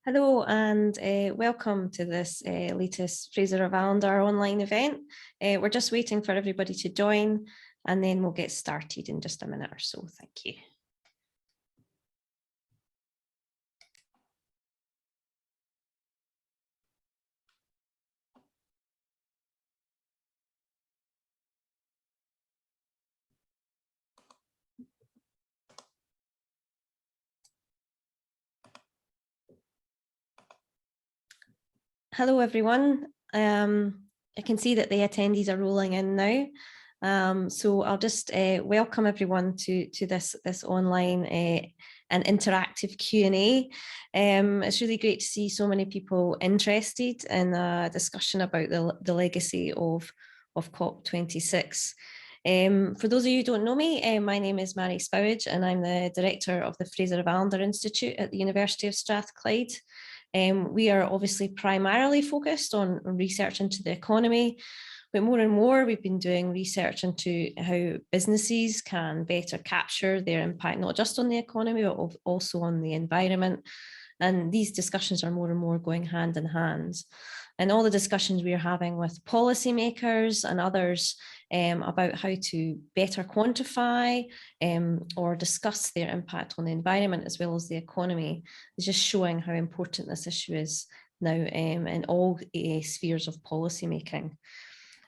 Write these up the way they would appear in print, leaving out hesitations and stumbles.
Hello and welcome to this latest Fraser of Allender online event. We're just waiting for everybody to join and then we'll get started in just a minute or so. Thank you. Hello everyone. I can see that the attendees are rolling in now. So I'll just welcome everyone to this online and interactive Q&A. It's really great to see so many people interested in a discussion about the legacy of COP26. For those of you who don't know me, my name is Mary Spowage and I'm the director of the Fraser of Allender Institute at the University of Strathclyde. We are obviously primarily focused on research into the economy, but more and more we've been doing research into how businesses can better capture their impact, not just on the economy, but also on the environment. And these discussions are more and more going hand in hand. And all the discussions we're having with policymakers and others about how to better quantify or discuss their impact on the environment as well as the economy is just showing how important this issue is now in all spheres of policymaking.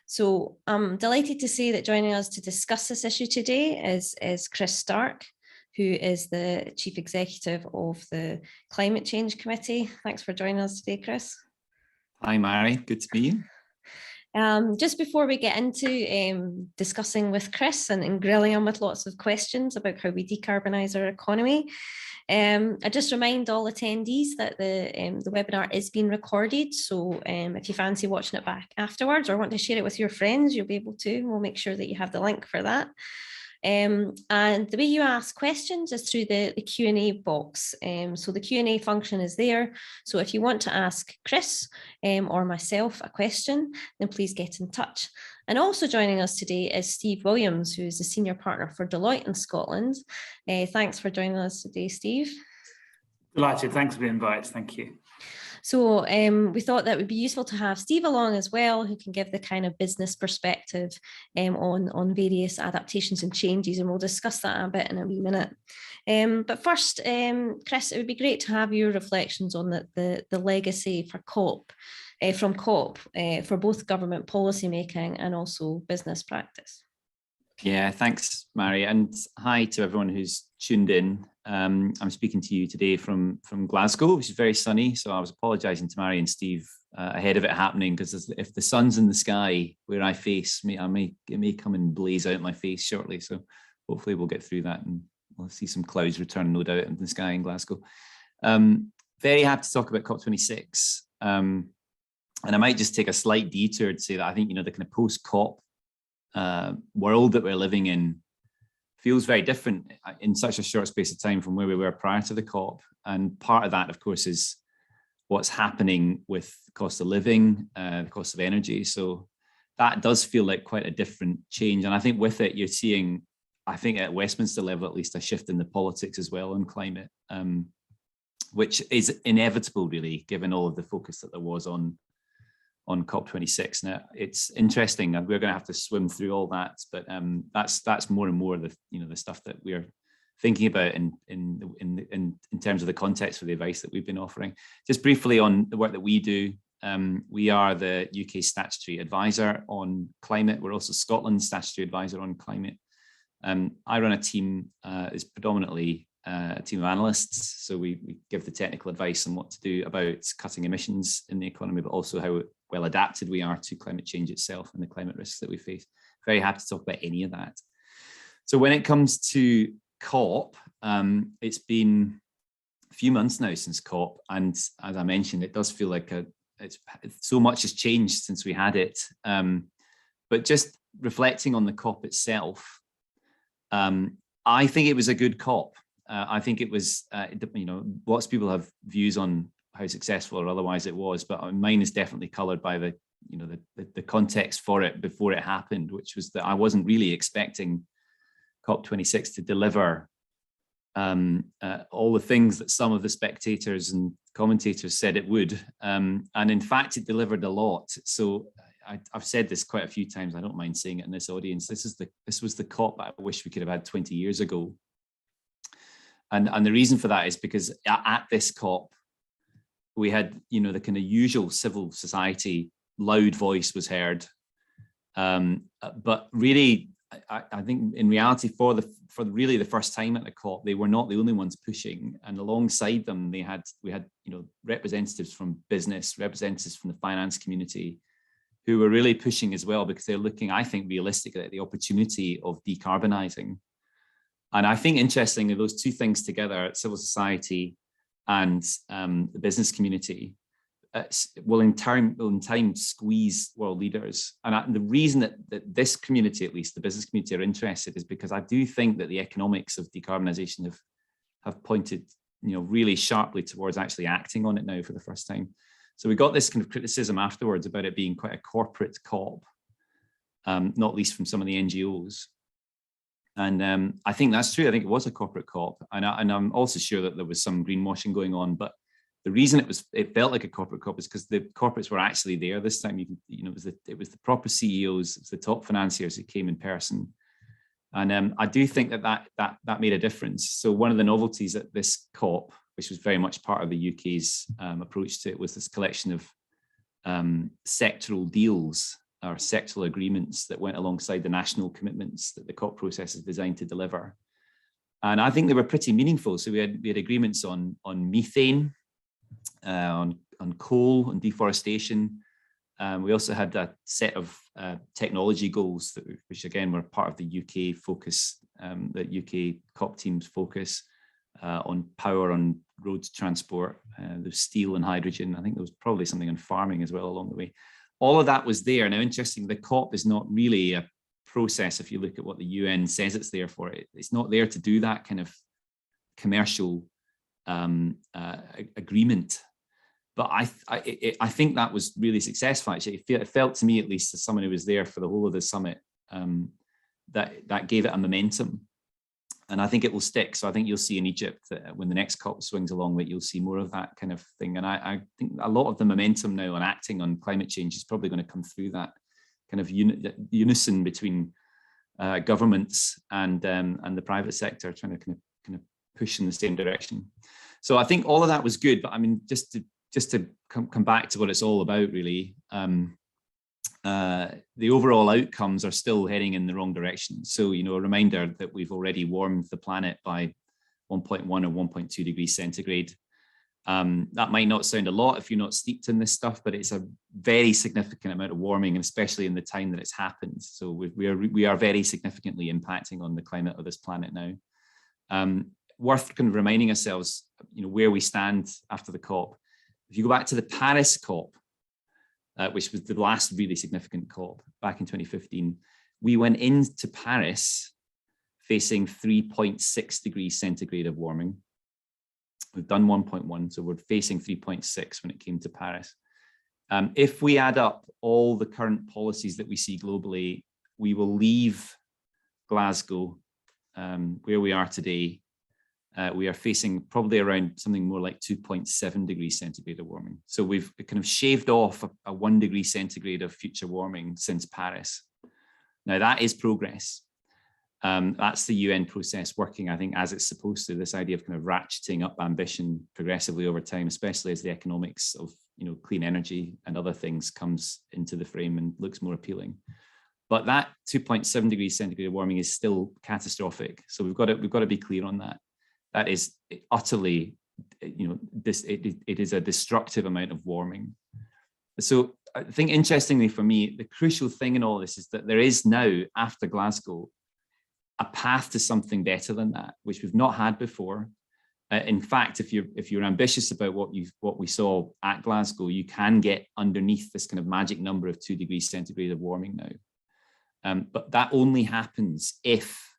So I'm delighted to say that joining us to discuss this issue today is Chris Stark, who is the Chief Executive of the Climate Change Committee. Thanks for joining us today, Chris. Hi, Mary. Good to be you. Just before we get into discussing with Chris and grilling him with lots of questions about how we decarbonise our economy, I just remind all attendees that the webinar is being recorded. So if you fancy watching it back afterwards or want to share it with your friends, you'll be able to. We'll make sure that you have the link for that. And the way you ask questions is through the Q&A box. So the Q&A function is there. So if you want to ask Chris or myself a question, then please get in touch. And also joining us today is Steve Williams, who is the Senior Partner for Deloitte in Scotland. Thanks for joining us today, Steve. Delighted. Thanks for the invite. Thank you. So we thought that it would be useful to have Steve along as well, who can give the kind of business perspective on various adaptations and changes, and we'll discuss that a bit in a wee minute. But first, Chris, it would be great to have your reflections on the legacy for COP, from COP for both government policy making and also business practice. Yeah, thanks, Mary, and hi to everyone who's tuned in. I'm speaking to you today from Glasgow, which is very sunny. So I was apologising to Mary and Steve ahead of it happening, because if the sun's in the sky where I face, it may come and blaze out my face shortly. So hopefully we'll get through that and we'll see some clouds return, no doubt, in the sky in Glasgow. Very happy to talk about COP26, and I might just take a slight detour to say that I think the kind of post-COP world that we're living in feels very different in such a short space of time from where we were prior to the COP. And part of that, of course, is what's happening with the cost of living, the cost of energy. So that does feel like quite a different change. And I think with it, you're seeing, I think at Westminster level, at least, a shift in the politics as well on climate, which is inevitable, really, given all of the focus that there was on COP26. Now, it's interesting, we're going to have to swim through all that, but that's more and more the stuff that we're thinking about in terms of the context for the advice that we've been offering. Just briefly on the work that we do, we are the UK statutory advisor on climate. We're also Scotland's statutory advisor on climate. I run a team, is predominantly a team of analysts, so we give the technical advice on what to do about cutting emissions in the economy, but also how well adapted we are to climate change itself and the climate risks that we face. Very happy to talk about any of that. So when it comes to COP, it's been a few months now since COP, and as I mentioned, it does feel like so much has changed since we had it. But just reflecting on the COP itself, I think it was a good COP. I think it was, lots of people have views on how successful or otherwise it was, but mine is definitely coloured by the context for it before it happened, which was that I wasn't really expecting COP26 to deliver all the things that some of the spectators and commentators said it would. And in fact, it delivered a lot. So I've said this quite a few times. I don't mind saying it in this audience. This was the COP I wish we could have had 20 years ago. And the reason for that is because at this COP, we had, the kind of usual civil society loud voice was heard. But really, I think in reality, for really the first time at the COP, they were not the only ones pushing, and alongside them, we had representatives from business, representatives from the finance community, who were really pushing as well, because they're looking, I think, realistically at the opportunity of decarbonising. And I think, interestingly, those two things together, civil society and the business community, will in time squeeze world leaders. And the reason that this community, at least the business community, are interested is because I do think that the economics of decarbonisation have pointed, really sharply towards actually acting on it now for the first time. So we got this kind of criticism afterwards about it being quite a corporate COP, not least from some of the NGOs. And I think that's true. I think it was a corporate COP, and I'm also sure that there was some greenwashing going on. But the reason it felt like a corporate COP is because the corporates were actually there this time. It was the proper CEOs, it was the top financiers who came in person, and I do think that made a difference. So one of the novelties at this COP, which was very much part of the UK's approach to it, was this collection of sectoral deals or sectoral agreements that went alongside the national commitments that the COP process is designed to deliver. And I think they were pretty meaningful. So we had agreements on methane, on coal, on deforestation. We also had a set of technology goals, which again were part of the UK focus, the UK COP team's focus on power, on road transport, there's steel and hydrogen. I think there was probably something on farming as well along the way. All of that was there. Now, interesting, the COP is not really a process. If you look at what the UN says it's there for, it's not there to do that kind of commercial agreement. But I think that was really successful. Actually, it felt to me, at least as someone who was there for the whole of the summit, that gave it a momentum. And I think it will stick. So I think you'll see in Egypt that when the next COP swings along, that you'll see more of that kind of thing. And I think a lot of the momentum now on acting on climate change is probably going to come through that kind of unison between governments and the private sector trying to kind of push in the same direction. So I think all of that was good. But I mean, just to come back to what it's all about, really. The overall outcomes are still heading in the wrong direction. So, a reminder that we've already warmed the planet by 1.1 or 1.2 degrees centigrade. That might not sound a lot if you're not steeped in this stuff, but it's a very significant amount of warming, and especially in the time that it's happened. So we are very significantly impacting on the climate of this planet now. Worth kind of reminding ourselves, where we stand after the COP. If you go back to the Paris COP, which was the last really significant COP back in 2015, we went into Paris facing 3.6 degrees centigrade of warming. We've done 1.1, so we're facing 3.6 when it came to Paris. If we add up all the current policies that we see globally, we will leave Glasgow, where we are today. We are facing probably around something more like 2.7 degrees centigrade of warming. So we've kind of shaved off a 1 degree centigrade of future warming since Paris. Now that is progress. That's the UN process working, I think, as it's supposed to. This idea of kind of ratcheting up ambition progressively over time, especially as the economics of clean energy and other things comes into the frame and looks more appealing. But that 2.7 degrees centigrade warming is still catastrophic. So we've got to be clear on that. That is utterly, it is a destructive amount of warming. So I think, interestingly for me, the crucial thing in all this is that there is now, after Glasgow, a path to something better than that, which we've not had before. In fact, if you're ambitious about what we saw at Glasgow, you can get underneath this kind of magic number of 2 degrees centigrade of warming now. But that only happens if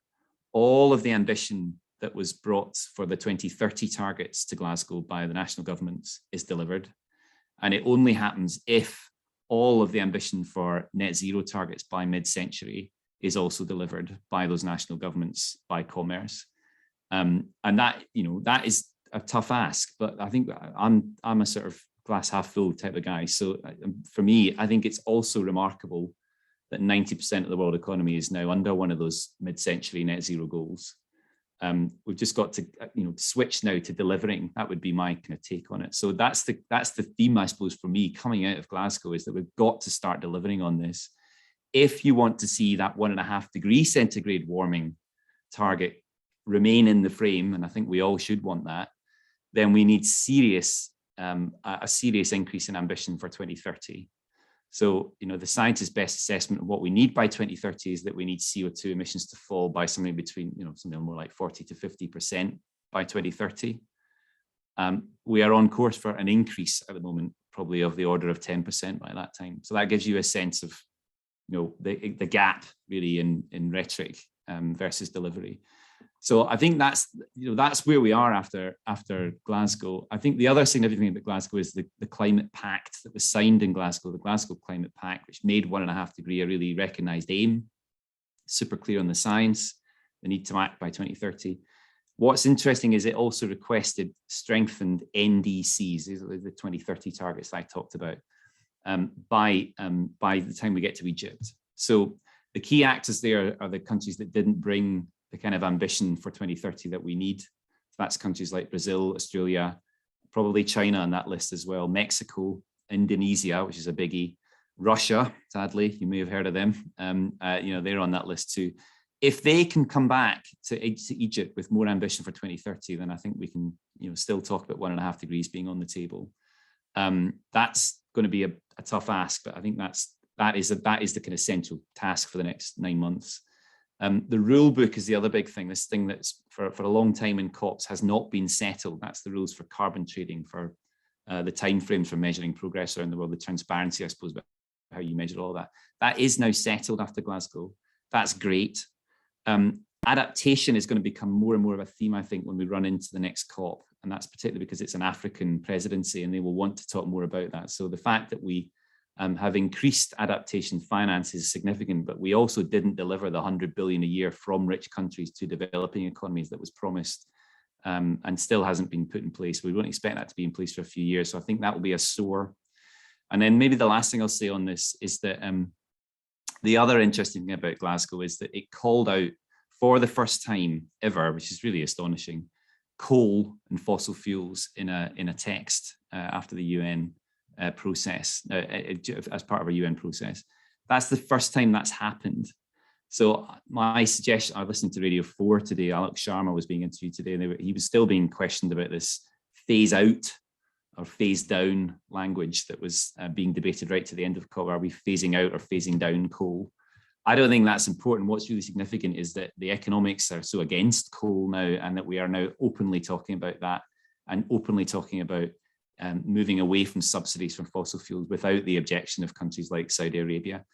all of the ambition that was brought for the 2030 targets to Glasgow by the national governments is delivered. And it only happens if all of the ambition for net zero targets by mid-century is also delivered by those national governments, by commerce. And that, that is a tough ask, but I think I'm a sort of glass half full type of guy. So for me, I think it's also remarkable that 90% of the world economy is now under one of those mid-century net zero goals. We've just got to switch now to delivering. That would be my kind of take on it. So that's the theme, I suppose, for me coming out of Glasgow, is that we've got to start delivering on this. If you want to see that 1.5 degree centigrade warming target remain in the frame, and I think we all should want that, then we need a serious increase in ambition for 2030. So, the scientists' best assessment of what we need by 2030 is that we need CO2 emissions to fall by something between, something more like 40 to 50% by 2030. We are on course for an increase at the moment, probably of the order of 10% by that time. So that gives you a sense of, the gap really in rhetoric versus delivery. So I think that's where we are after Glasgow. I think the other significant thing about Glasgow is the climate pact that was signed in Glasgow, the Glasgow Climate Pact, which made 1.5 degree a really recognised aim, super clear on the science, the need to act by 2030. What's interesting is it also requested strengthened NDCs, these are the 2030 targets I talked about, by the time we get to Egypt. So the key actors there are the countries that didn't bring the kind of ambition for 2030 that we need. So that's countries like Brazil, Australia, probably China on that list as well, Mexico, Indonesia, which is a biggie, Russia, sadly, you may have heard of them. They're on that list too. If they can come back to Egypt with more ambition for 2030, then I think we can, still talk about 1.5 degrees being on the table. That's going to be a tough ask, but I think that is the kind of central task for the next 9 months. The rule book is the other big thing. This thing that's for a long time in COPs has not been settled. That's the rules for carbon trading, for the timeframes for measuring progress around the world, the transparency, I suppose, about how you measure all that. That is now settled after Glasgow. That's great. Adaptation is going to become more and more of a theme, I think, when we run into the next COP. And that's particularly because it's an African presidency and they will want to talk more about that. So the fact that we have increased adaptation finance is significant, but we also didn't deliver the 100 billion a year from rich countries to developing economies that was promised, and still hasn't been put in place. We won't expect that to be in place for a few years. So I think that will be a sore. And then maybe the last thing I'll say on this is that the other interesting thing about Glasgow is that it called out for the first time ever, which is really astonishing, coal and fossil fuels in a text after the UN process, as part of a UN process. That's the first time that's happened. So my suggestion, I listened to Radio 4 today, Alok Sharma was being interviewed today, and he was still being questioned about this phase out or phase down language that was being debated right to the end of COP. Are we phasing out or phasing down coal? I don't think that's important. What's really significant is that the economics are so against coal now, and that we are now openly talking about that and openly talking about moving away from subsidies from fossil fuels without the objection of countries like Saudi Arabia.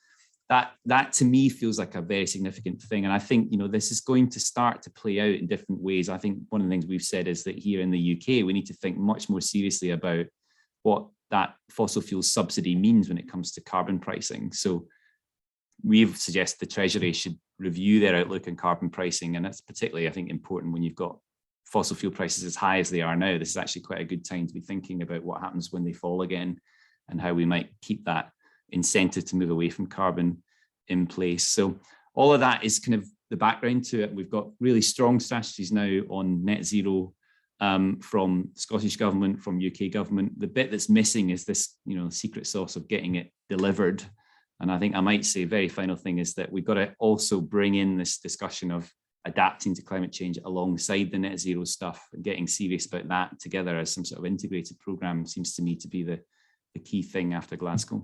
That to me feels like a very significant thing. And I think, this is going to start to play out in different ways. I think one of the things we've said is that here in the UK, we need to think much more seriously about what that fossil fuel subsidy means when it comes to carbon pricing. So we've suggested the Treasury should review their outlook on carbon pricing. And that's particularly, I think, important when you've got fossil fuel prices as high as they are now. This is actually quite a good time to be thinking about what happens when they fall again and how we might keep that incentive to move away from carbon in place. So all of that is kind of the background to it. We've got really strong strategies now on net zero from Scottish government, from UK government. The bit that's missing is this, secret sauce of getting it delivered. And I think I might say a very final thing is that we've got to also bring in this discussion of adapting to climate change alongside the net zero stuff, and getting serious about that together as some sort of integrated programme seems to me to be the key thing after Glasgow.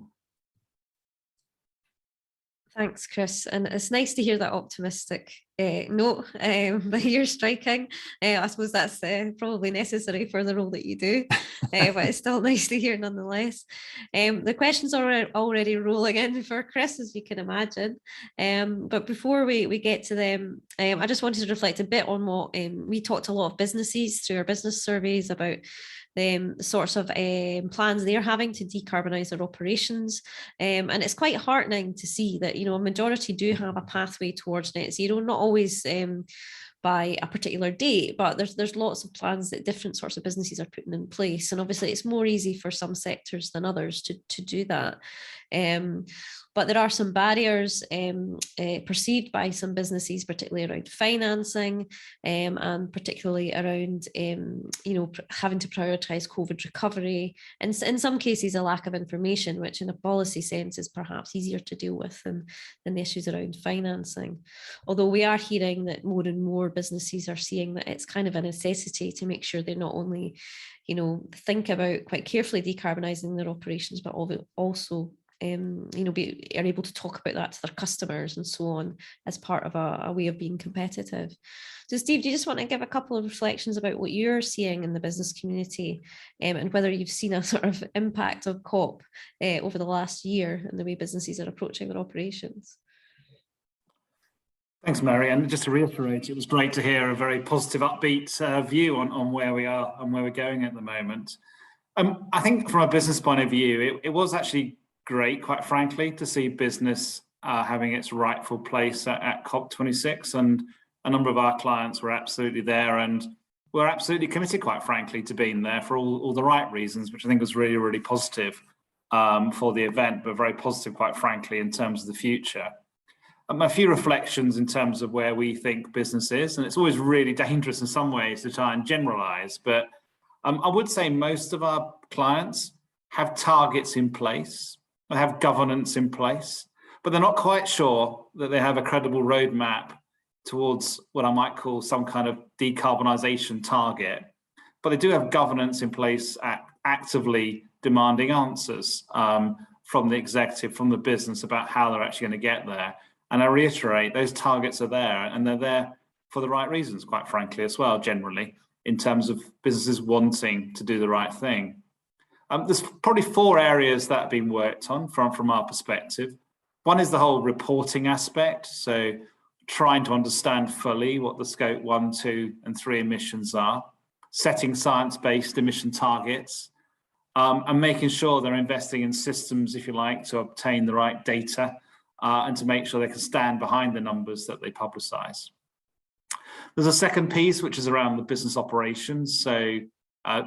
Thanks, Chris. And it's nice to hear that optimistic note that you're striking. I suppose that's probably necessary for the role that you do, but it's still nice to hear nonetheless. The questions are already rolling in for Chris, as you can imagine. But before we get to them, I just wanted to reflect a bit on what we talked to a lot of businesses through our business surveys about the sorts of plans they're having to decarbonise their operations. And it's quite heartening to see that, a majority do have a pathway towards net zero, not always by a particular date, but there's lots of plans that different sorts of businesses are putting in place. And obviously it's more easy for some sectors than others to do that. But there are some barriers perceived by some businesses, particularly around financing, and particularly around having to prioritise COVID recovery, and in some cases a lack of information, which in a policy sense is perhaps easier to deal with than the issues around financing. Although we are hearing that more and more businesses are seeing that it's kind of a necessity to make sure they not only think about quite carefully decarbonising their operations, but also are able to talk about that to their customers and so on as part of a way of being competitive. So Steve, do you just want to give a couple of reflections about what you're seeing in the business community, and whether you've seen a sort of impact of COP over the last year and the way businesses are approaching their operations? Thanks, Mary. And just to reiterate, it was great to hear a very positive, upbeat view on where we are and where we're going at the moment. I think from a business point of view, it was actually great, quite frankly, to see business having its rightful place at COP26, and a number of our clients were absolutely there, and we're absolutely committed, quite frankly, to being there for all the right reasons, which I think was really, really positive for the event, but very positive, quite frankly, in terms of the future. A few reflections in terms of where we think business is, and it's always really dangerous in some ways to try and generalize, but I would say most of our clients have targets in place, they have governance in place, but they're not quite sure that they have a credible roadmap towards what I might call some kind of decarbonisation target. But they do have governance in place, actively demanding answers from the executive, from the business, about how they're actually going to get there. And I reiterate, those targets are there, and they're there for the right reasons, quite frankly, as well, generally, in terms of businesses wanting to do the right thing. There's probably 4 areas that have been worked on from our perspective. One is the whole reporting aspect, so trying to understand fully what the scope 1, 2, and 3 emissions are, setting science-based emission targets, and making sure they're investing in systems, if you like, to obtain the right data, and to make sure they can stand behind the numbers that they publicise. There's a second piece, which is around the business operations, so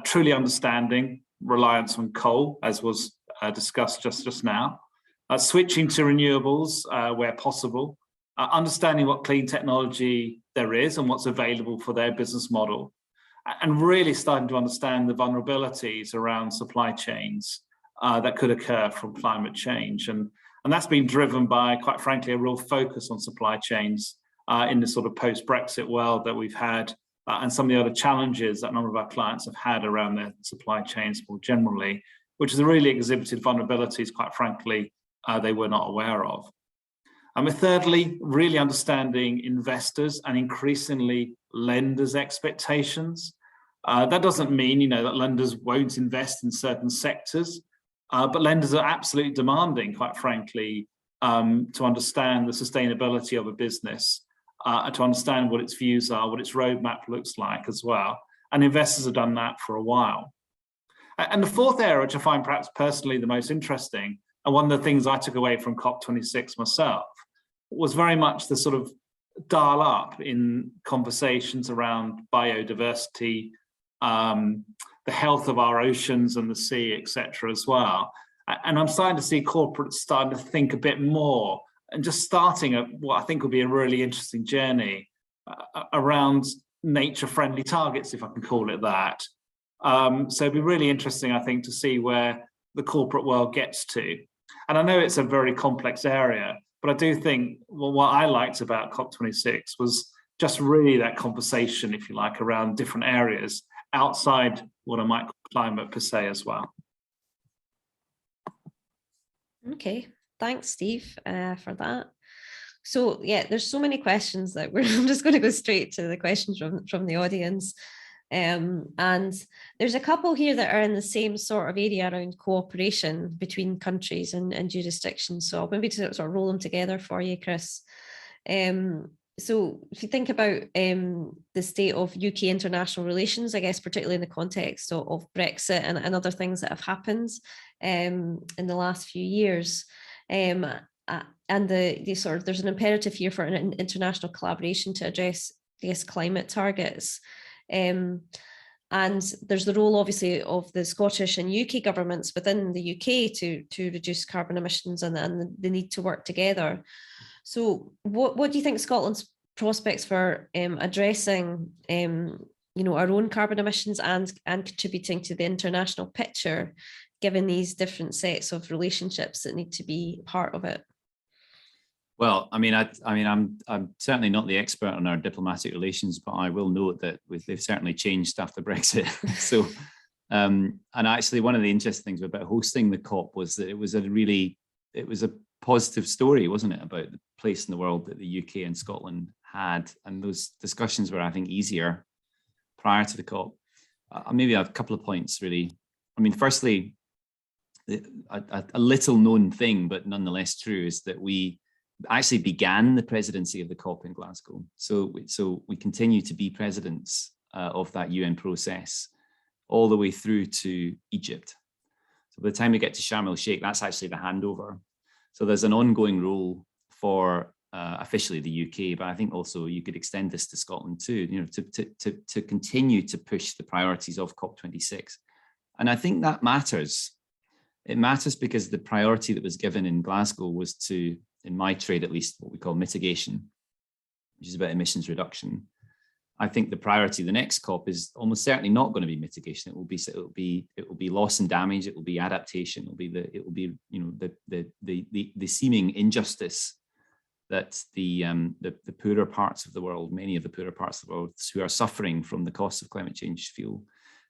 truly understanding reliance on coal, as was discussed just now, switching to renewables where possible, understanding what clean technology there is and what's available for their business model, and really starting to understand the vulnerabilities around supply chains that could occur from climate change. And that's been driven by, quite frankly, a real focus on supply chains in the sort of post-Brexit world that we've had, and some of the other challenges that a number of our clients have had around their supply chains more generally, which has really exhibited vulnerabilities, quite frankly, they were not aware of. And thirdly, really understanding investors and increasingly lenders' expectations. That doesn't mean, that lenders won't invest in certain sectors, but lenders are absolutely demanding, quite frankly, to understand the sustainability of a business, and to understand what its views are, what its roadmap looks like as well. And investors have done that for a while. And the fourth area, which I find perhaps personally the most interesting, and one of the things I took away from COP26 myself, was very much the sort of dial up in conversations around biodiversity, the health of our oceans and the sea, etc. as well. And I'm starting to see corporates starting to think a bit more, and just starting what I think will be a really interesting journey around nature-friendly targets, if I can call it that. So it'd be really interesting, I think, to see where the corporate world gets to. And I know it's a very complex area, but I do think, well, what I liked about COP26 was just really that conversation, if you like, around different areas outside what I might call climate per se as well. Okay, thanks, Steve, for that. So yeah, there's so many questions that I'm just going to go straight to the questions from the audience. And there's a couple here that are in the same sort of area around cooperation between countries and jurisdictions. So I'll maybe sort of roll them together for you, Chris. So if you think about the state of UK international relations, I guess particularly in the context of Brexit and other things that have happened in the last few years, and there's an imperative here for an international collaboration to address climate targets. And there's the role, obviously, of the Scottish and UK governments within the UK to reduce carbon emissions, and the need to work together. So what do you think Scotland's prospects for addressing our own carbon emissions and contributing to the international picture, given these different sets of relationships that need to be part of it? Well, I'm certainly not the expert on our diplomatic relations, but I will note that they've certainly changed after Brexit. So, and actually, one of the interesting things about hosting the COP was that it was a positive story, wasn't it, about the place in the world that the UK and Scotland had, and those discussions were, I think, easier prior to the COP. Maybe I have a couple of points, really. I mean, firstly, a little known thing, but nonetheless true, is that we actually began the presidency of the COP in Glasgow. So we continue to be presidents of that UN process all the way through to Egypt. So by the time we get to Sharm el-Sheikh, that's actually the handover. So there's an ongoing role for officially the UK, but I think also you could extend this to Scotland too, to continue to push the priorities of COP26. And I think that matters. It matters because the priority that was given in Glasgow was to, in my trade at least, what we call mitigation, which is about emissions reduction. I think the priority of the next COP is almost certainly not going to be mitigation. It will be loss and damage. It will be adaptation. It will be the seeming injustice that the poorer parts of the world, many of the poorer parts of the world who are suffering from the costs of climate change feel.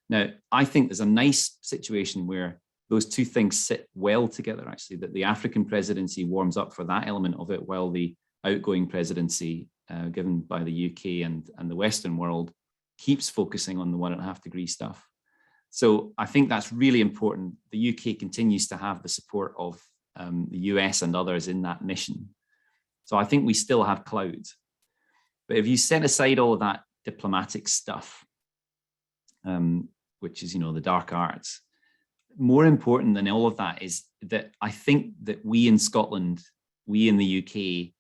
Now, I think there's a nice situation where those two things sit well together, actually, that the African presidency warms up for that element of it, while the outgoing presidency given by the UK and the Western world keeps focusing on the 1.5 degree stuff. So I think that's really important. The UK continues to have the support of the US and others in that mission. So I think we still have clout. But if you set aside all of that diplomatic stuff, which is, the dark arts, more important than all of that is that I think that we in Scotland, we in the UK,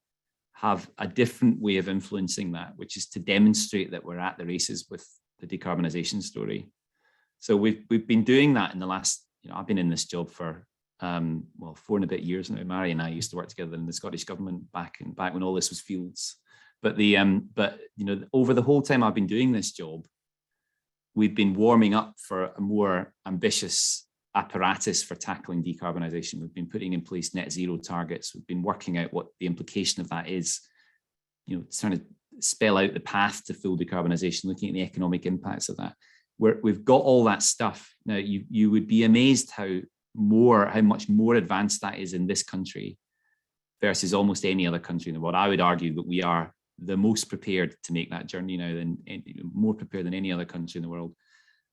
have a different way of influencing that, which is to demonstrate that we're at the races with the decarbonisation story. So we've been doing that in the last, I've been in this job for 4 and a bit years now. Mary and I used to work together in the Scottish government back when all this was fields. But over the whole time I've been doing this job, we've been warming up for a more ambitious apparatus for tackling decarbonisation. We've been putting in place net zero targets. We've been working out what the implication of that is, trying to spell out the path to full decarbonisation, looking at the economic impacts of that. We've got all that stuff. Now, you would be amazed how much more advanced that is in this country versus almost any other country in the world. I would argue that we are the most prepared to make that journey now, more prepared than any other country in the world.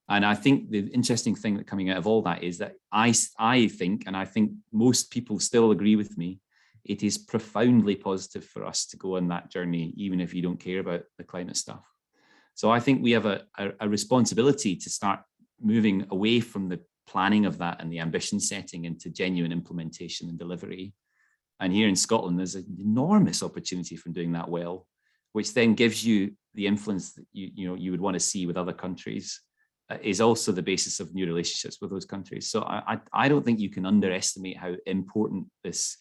And I think the interesting thing that coming out of all that is that I think, and I think most people still agree with me, it is profoundly positive for us to go on that journey, even if you don't care about the climate stuff. So I think we have a responsibility to start moving away from the planning of that and the ambition setting into genuine implementation and delivery. And here in Scotland, there's an enormous opportunity from doing that well, which then gives you the influence that you would want to see with other countries. Is also the basis of new relationships with those countries. So I don't think you can underestimate how important this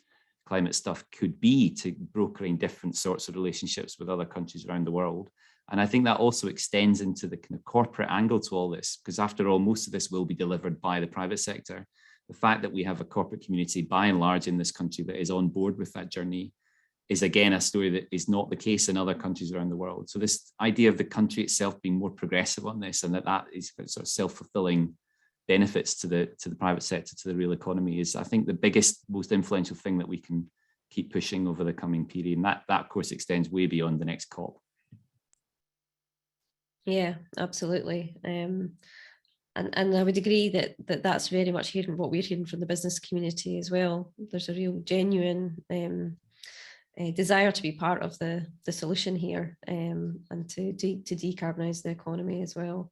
climate stuff could be to brokering different sorts of relationships with other countries around the world. And I think that also extends into the kind of corporate angle to all this, because after all, most of this will be delivered by the private sector. The fact that we have a corporate community by and large in this country that is on board with that journey is again a story that is not the case in other countries around the world. So this idea of the country itself being more progressive on this, and that is sort of self-fulfilling benefits to the private sector, to the real economy, is I think the biggest, most influential thing that we can keep pushing over the coming period. And that of course extends way beyond the next COP. Yeah, absolutely. And I would agree that that's very much hearing what we're hearing from the business community as well. There's a real genuine desire to be part of the solution here, and to decarbonise the economy as well.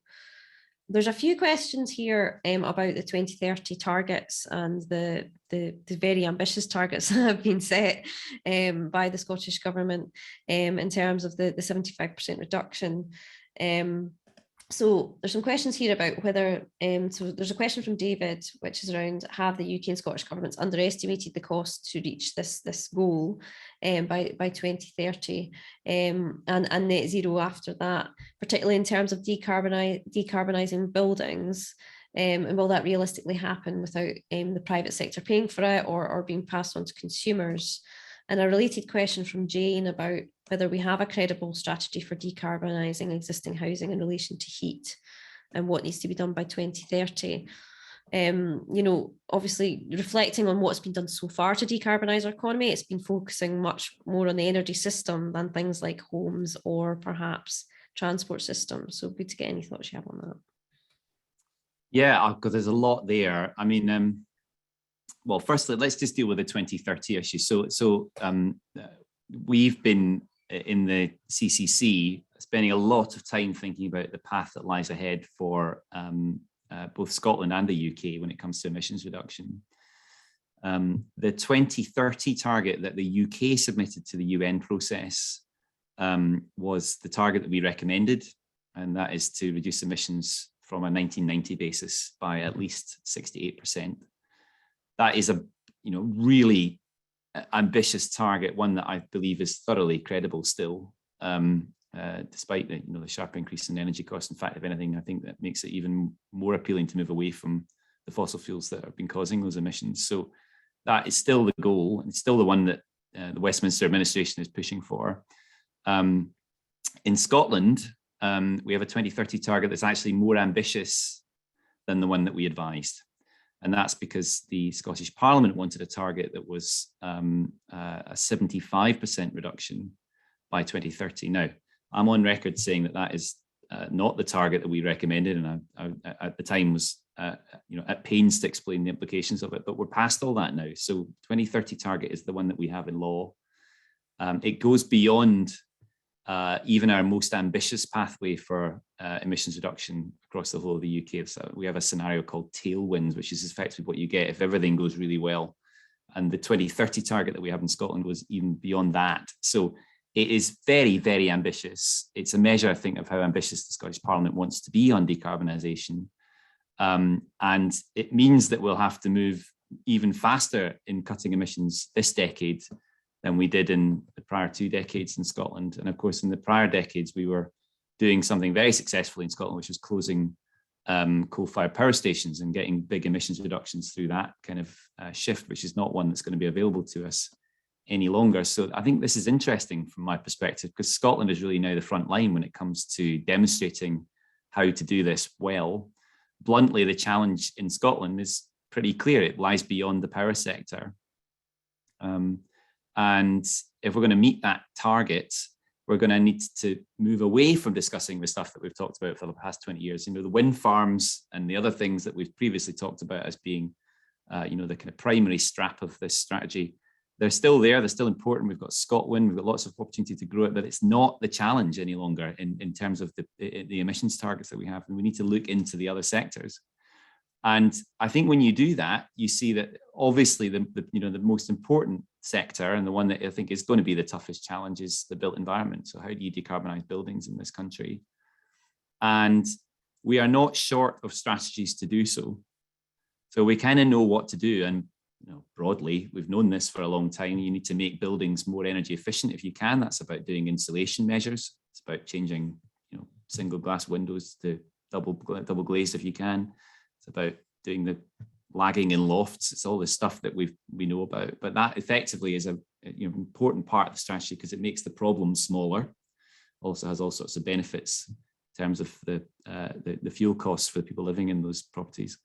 There's a few questions here about the 2030 targets and the very ambitious targets that have been set by the Scottish Government in terms of the 75% reduction. So there's some questions here about whether, so there's a question from David, which is around, have the UK and Scottish governments underestimated the cost to reach this goal by 2030 and net zero after that, particularly in terms of decarbonising buildings? And will that realistically happen without the private sector paying for it or being passed on to consumers? And a related question from Jane about whether we have a credible strategy for decarbonising existing housing in relation to heat and what needs to be done by 2030. You know, obviously reflecting on what's been done so far to decarbonise our economy, it's been focusing much more on the energy system than things like homes or perhaps transport systems. So good to get any thoughts you have on that. Yeah, because there's a lot there. I mean, well, firstly, let's just deal with the 2030 issue. So we've been in the CCC spending a lot of time thinking about the path that lies ahead for both Scotland and the UK when it comes to emissions reduction. The 2030 target that the UK submitted to the UN process was the target that we recommended, and that is to reduce emissions from a 1990 basis by at least 68%. That is a really ambitious target, one that I believe is thoroughly credible still, despite the sharp increase in energy costs. In fact, if anything, I think that makes it even more appealing to move away from the fossil fuels that have been causing those emissions. So that is still the goal, and it's still the one that the Westminster administration is pushing for. In Scotland, we have a 2030 target that's actually more ambitious than the one that we advised. And that's because the Scottish Parliament wanted a target that was a 75% reduction by 2030. Now, I'm on record saying that that is not the target that we recommended, and I at the time was at pains to explain the implications of it, but we're past all that now. So 2030 target is the one that we have in law. It goes beyond even our most ambitious pathway for emissions reduction across the whole of the UK. So we have a scenario called tailwinds, which is effectively what you get if everything goes really well. And the 2030 target that we have in Scotland was even beyond that. So it is very, very ambitious. It's a measure, I think, of how ambitious the Scottish Parliament wants to be on decarbonisation. And it means that we'll have to move even faster in cutting emissions this decade than we did in the prior 2 decades in Scotland. And of course, in the prior decades, we were doing something very successfully in Scotland, which was closing coal-fired power stations and getting big emissions reductions through that kind of shift, which is not one that's going to be available to us any longer. So I think this is interesting from my perspective, because Scotland is really now the front line when it comes to demonstrating how to do this well. Bluntly, the challenge in Scotland is pretty clear. It lies beyond the power sector. And if we're going to meet that target, we're going to need to move away from discussing the stuff that we've talked about for the past 20 years, the wind farms and the other things that we've previously talked about as being, the kind of primary strap of this strategy. They're still there. They're still important. We've got ScotWind. We've got lots of opportunity to grow it, but it's not the challenge any longer in terms of the emissions targets that we have. And we need to look into the other sectors. And I think when you do that, you see that obviously the most important sector, and the one that I think is going to be the toughest challenge, is the built environment. So how do you decarbonize buildings in this country? And we are not short of strategies to do so. So we kind of know what to do. And broadly, we've known this for a long time. You need to make buildings more energy efficient if you can. That's about doing insulation measures. It's about changing single glass windows to double glazed if you can. It's about doing the lagging in lofts. It's all this stuff that we know about, but that effectively is a important part of the strategy because it makes the problem smaller. Also has all sorts of benefits in terms of the fuel costs for the people living in those properties.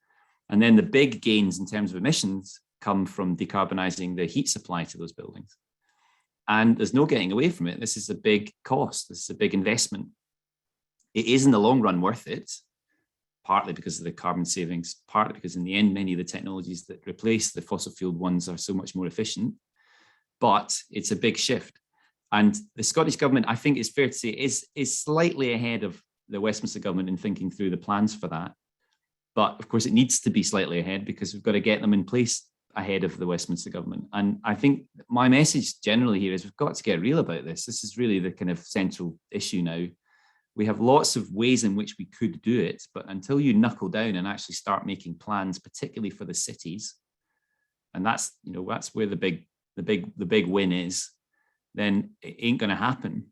And then the big gains in terms of emissions come from decarbonising the heat supply to those buildings. And there's no getting away from it. This is a big cost. This is a big investment. It is in the long run worth it, partly because of the carbon savings, partly because in the end, many of the technologies that replace the fossil fueled ones are so much more efficient, but it's a big shift. And the Scottish Government, I think it's fair to say, is slightly ahead of the Westminster government in thinking through the plans for that. But of course, it needs to be slightly ahead because we've got to get them in place ahead of the Westminster government. And I think my message generally here is we've got to get real about this. This is really the kind of central issue now. We have lots of ways in which we could do it, but until you knuckle down and actually start making plans, particularly for the cities, and that's where the big win is, then it ain't going to happen.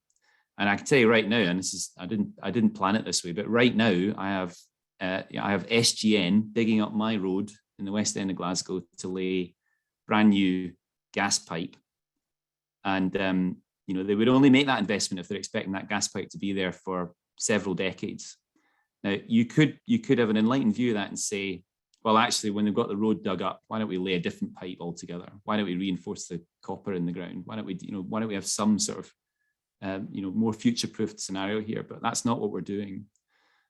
And I can tell you right now, and this is I didn't plan it this way, but right now I have SGN digging up my road in the West End of Glasgow to lay brand new gas pipe, and they would only make that investment if they're expecting that gas pipe to be there for several decades. Now you could have an enlightened view of that and say, well, actually, when they've got the road dug up, why don't we lay a different pipe altogether? Why don't we reinforce the copper in the ground? Why don't we have some sort of more future-proofed scenario here? But that's not what we're doing.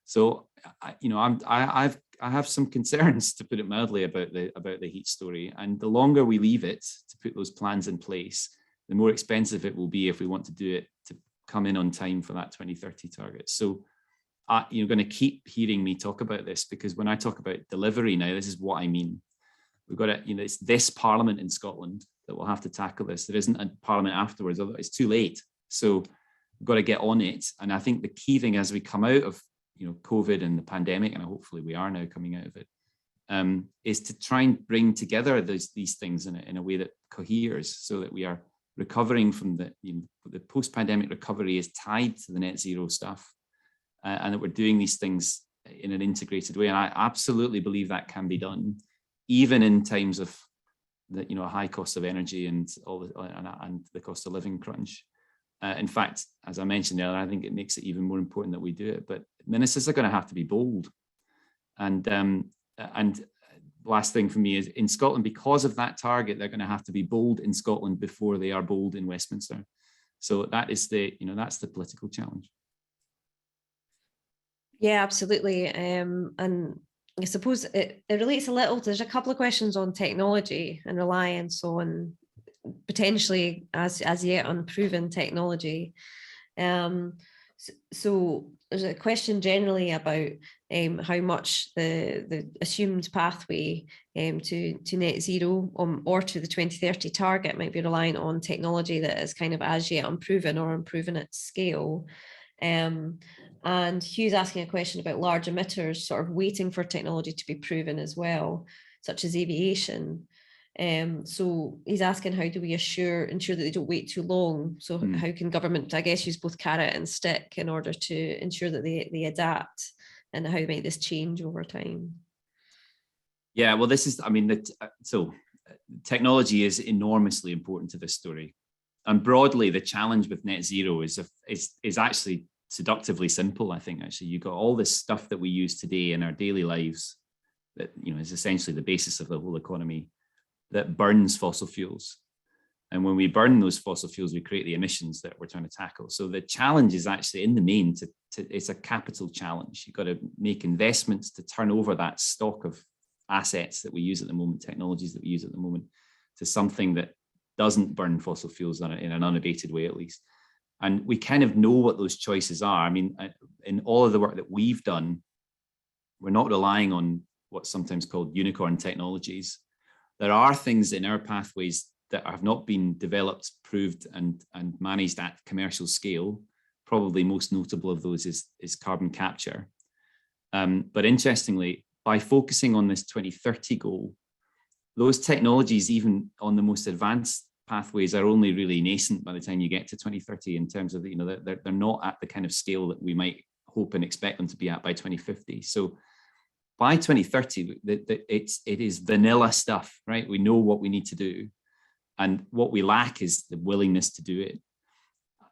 So, I have some concerns, to put it mildly, about the heat story. And the longer we leave it to put those plans in place, the more expensive it will be if we want to do it to come in on time for that 2030 target. So, you're going to keep hearing me talk about this, because when I talk about delivery now, this is what I mean. We've got to, it's this Parliament in Scotland that will have to tackle this. There isn't a Parliament afterwards, otherwise it's too late. So we've got to get on it. And I think the key thing as we come out of COVID and the pandemic, and hopefully we are now coming out of it, is to try and bring together these things in a way that coheres, so that we are recovering from the post-pandemic recovery is tied to the net zero stuff, and that we're doing these things in an integrated way. And I absolutely believe that can be done, even in times of a high cost of energy and and the cost of living crunch. In fact, as I mentioned earlier, I think it makes it even more important that we do it. But ministers are going to have to be bold. And last thing for me is, in Scotland, because of that target, they're going to have to be bold in Scotland before they are bold in Westminster. So that is that's the political challenge. Yeah, absolutely. And I suppose it relates a little. There's a couple of questions on technology and reliance on potentially as yet unproven technology. So there's a question generally about how much the assumed pathway to net zero or to the 2030 target might be reliant on technology that is kind of as yet unproven or unproven at scale. And Hugh's asking a question about large emitters sort of waiting for technology to be proven as well, such as aviation. So he's asking, how do we ensure that they don't wait too long? So how can government, I guess, use both carrot and stick in order to ensure that they adapt, and how might this change over time? Yeah, well, this is, so technology is enormously important to this story. And broadly, the challenge with net zero is actually seductively simple. I think actually you've got all this stuff that we use today in our daily lives that is essentially the basis of the whole economy, that burns fossil fuels. And when we burn those fossil fuels, we create the emissions that we're trying to tackle. So the challenge is actually, in the main, it's a capital challenge. You've got to make investments to turn over that stock of assets that we use at the moment, technologies that we use at the moment, to something that doesn't burn fossil fuels in an unabated way, at least. And we kind of know what those choices are. I mean, in all of the work that we've done, we're not relying on what's sometimes called unicorn technologies. There are things in our pathways that have not been developed, proved, and managed at commercial scale. Probably most notable of those is carbon capture. But interestingly, by focusing on this 2030 goal, those technologies, even on the most advanced pathways, are only really nascent by the time you get to 2030, in terms of they're not at the kind of scale that we might hope and expect them to be at by 2050. So by 2030, it is vanilla stuff, right? We know what we need to do, and what we lack is the willingness to do it.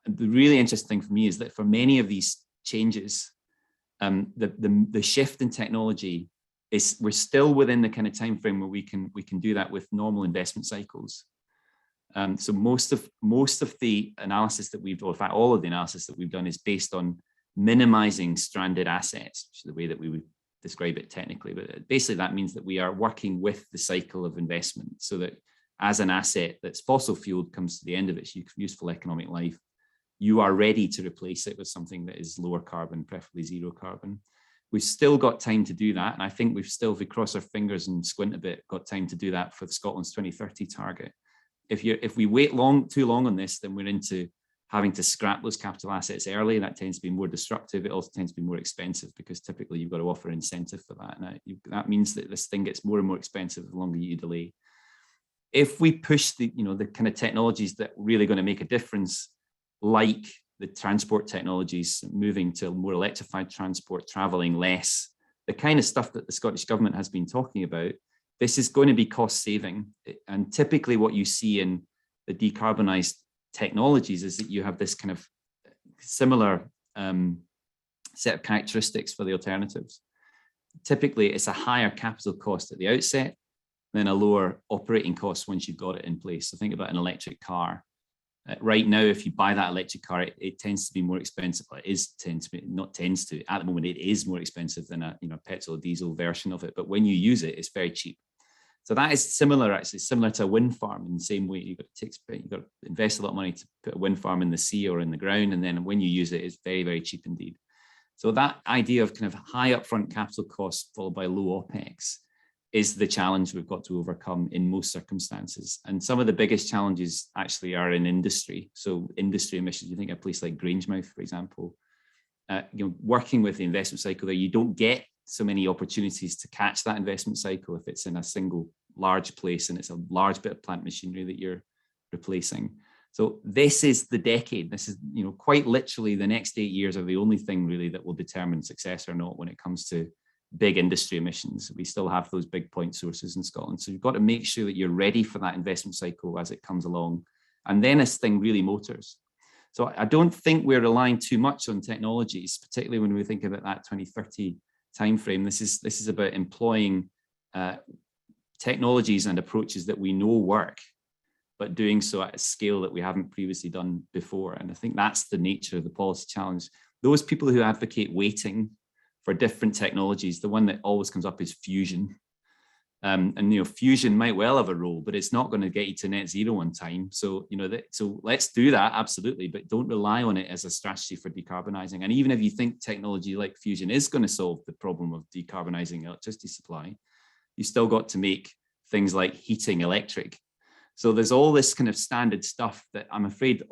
And the really interesting thing for me is that for many of these changes, the shift in technology is, we're still within the kind of time frame where we can do that with normal investment cycles. So most of the analysis that we've, or in fact, all of the analysis that we've done is based on minimizing stranded assets, which is the way that we would describe it technically. But basically that means that we are working with the cycle of investment, so that as an asset that's fossil fueled comes to the end of its useful economic life, you are ready to replace it with something that is lower carbon, preferably zero carbon. We've still got time to do that. And I think we've still, if we cross our fingers and squint a bit, got time to do that for Scotland's 2030 target. If we wait too long on this, then we're into having to scrap those capital assets early. That tends to be more destructive. It also tends to be more expensive because typically you've got to offer incentive for that. And that means that this thing gets more and more expensive the longer you delay. If we push the kind of technologies that are really going to make a difference, like the transport technologies, moving to more electrified transport, traveling less, the kind of stuff that the Scottish Government has been talking about, this is going to be cost saving. And typically what you see in the decarbonised technologies is that you have this kind of similar set of characteristics for the alternatives. Typically, it's a higher capital cost at the outset, then a lower operating cost once you've got it in place. So think about an electric car. Right now, if you buy that electric car, it tends to be more expensive. At the moment, it is more expensive than a petrol or diesel version of it. But when you use it, it's very cheap. So that is similar to a wind farm in the same way. You've got to invest a lot of money to put a wind farm in the sea or in the ground. And then when you use it, it's very, very cheap indeed. So that idea of kind of high upfront capital costs followed by low OPEX is the challenge we've got to overcome in most circumstances. And some of the biggest challenges actually are in industry. So industry emissions, you think of a place like Grangemouth, for example, working with the investment cycle there, you don't get so many opportunities to catch that investment cycle if it's in a single large place and it's a large bit of plant machinery that you're replacing. So this is the decade. This is, quite literally the next 8 years are the only thing really that will determine success or not when it comes to big industry emissions. We still have those big point sources in Scotland. So you've got to make sure that you're ready for that investment cycle as it comes along. And then this thing really motors. So I don't think we're relying too much on technologies, particularly when we think about that 2030 timeframe. This is about employing technologies and approaches that we know work, but doing so at a scale that we haven't previously done before. And I think that's the nature of the policy challenge. Those people who advocate waiting for different technologies, the one that always comes up is fusion. Fusion might well have a role, but it's not going to get you to net zero on time. So, so let's do that, absolutely, but don't rely on it as a strategy for decarbonising. And even if you think technology like fusion is going to solve the problem of decarbonising electricity supply, you still got to make things like heating electric. So there's all this kind of standard stuff that I'm afraid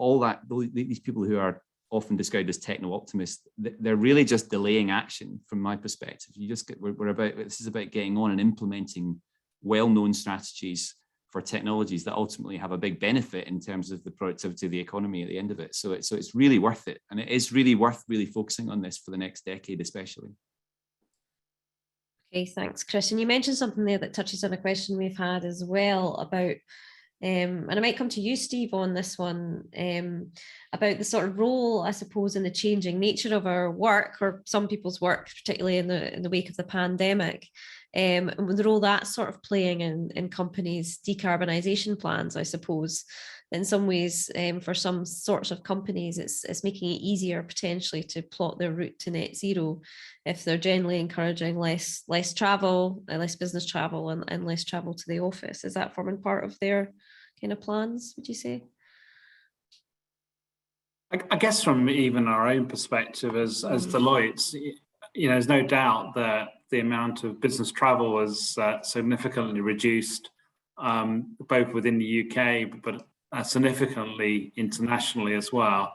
these people who are often described as techno-optimists, they're really just delaying action from my perspective. This is about getting on and implementing well-known strategies for technologies that ultimately have a big benefit in terms of the productivity of the economy at the end of it. So it's really worth it. And it is really worth really focusing on this for the next decade, especially. Okay, thanks, Chris. And you mentioned something there that touches on a question we've had as well about and I might come to you, Steve, on this one, about the sort of role, I suppose, in the changing nature of our work, or some people's work, particularly in the wake of the pandemic, and the role that's sort of playing in companies' decarbonisation plans, I suppose. In some ways, for some sorts of companies, it's making it easier potentially to plot their route to net zero if they're generally encouraging less travel, less business travel, and less travel to the office. Is that forming part of their kind of plans, would you say? I guess from even our own perspective as Deloitte, there's no doubt that the amount of business travel has significantly reduced, both within the UK, but significantly internationally as well.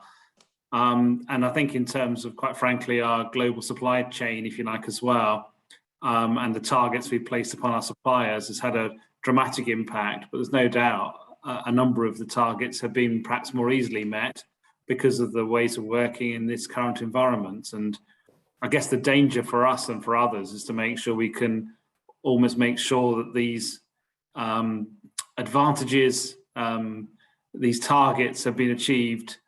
And I think in terms of, quite frankly, our global supply chain, if you like, as well, and the targets we placed upon our suppliers has had a dramatic impact. But there's no doubt a number of the targets have been perhaps more easily met because of the ways of working in this current environment. And I guess the danger for us and for others is to make sure we can almost make sure that these advantages, these targets have been achieved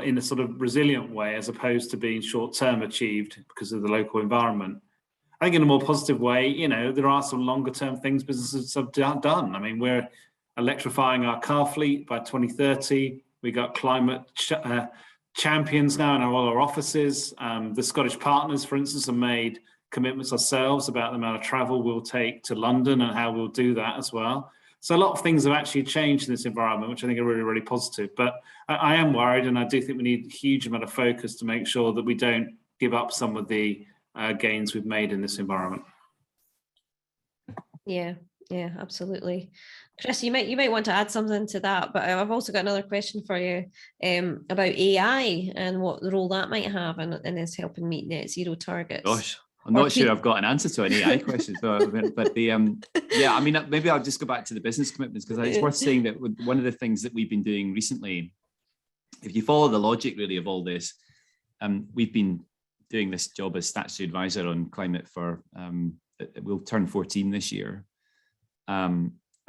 in a sort of resilient way, as opposed to being short-term achieved because of the local environment. I think in a more positive way, there are some longer-term things businesses have done. I mean, we're electrifying our car fleet by 2030. We got climate champions now in all our offices. The Scottish partners, for instance, have made commitments ourselves about the amount of travel we'll take to London and how we'll do that as well. So a lot of things have actually changed in this environment, which I think are really, really positive. But I am worried, and I do think we need a huge amount of focus to make sure that we don't give up some of the gains we've made in this environment. Yeah, absolutely. Chris, you might want to add something to that, but I've also got another question for you about AI and what role that might have in us helping meet net zero targets. Gosh, I'm not sure I've got an answer to an AI question, but yeah, I mean, maybe I'll just go back to the business commitments, because it's worth saying that one of the things that we've been doing recently, if you follow the logic really of all this, we've been doing this job as statutory advisor on climate for, we'll turn 14 this year.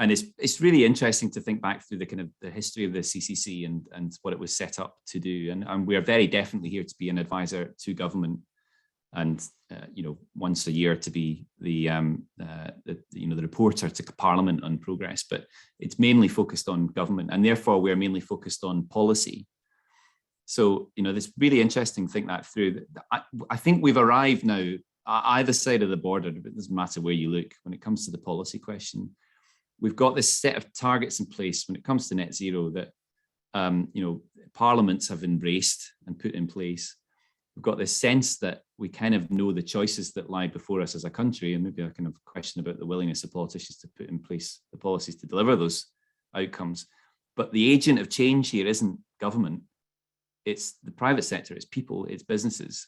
And it's really interesting to think back through the kind of the history of the CCC and what it was set up to do. And we are very definitely here to be an advisor to government, and once a year to be the reporter to Parliament on progress. But it's mainly focused on government, and therefore we're mainly focused on policy. So it's really interesting to think that through. I think we've arrived now either side of the border, but it doesn't matter where you look when it comes to the policy question. We've got this set of targets in place when it comes to net zero that parliaments have embraced and put in place. We've got this sense that we kind of know the choices that lie before us as a country, and maybe a kind of question about the willingness of politicians to put in place the policies to deliver those outcomes. But the agent of change here isn't government, it's the private sector, it's people, it's businesses.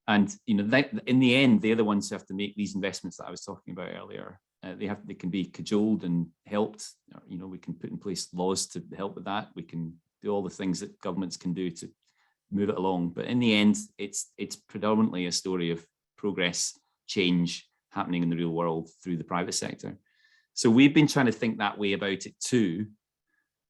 And in the end, they're the ones who have to make these investments that I was talking about earlier. They can be cajoled and helped. We can put in place laws to help with that. We can do all the things that governments can do to move it along. But in the end, it's predominantly a story of progress, change happening in the real world through the private sector. So we've been trying to think that way about it too.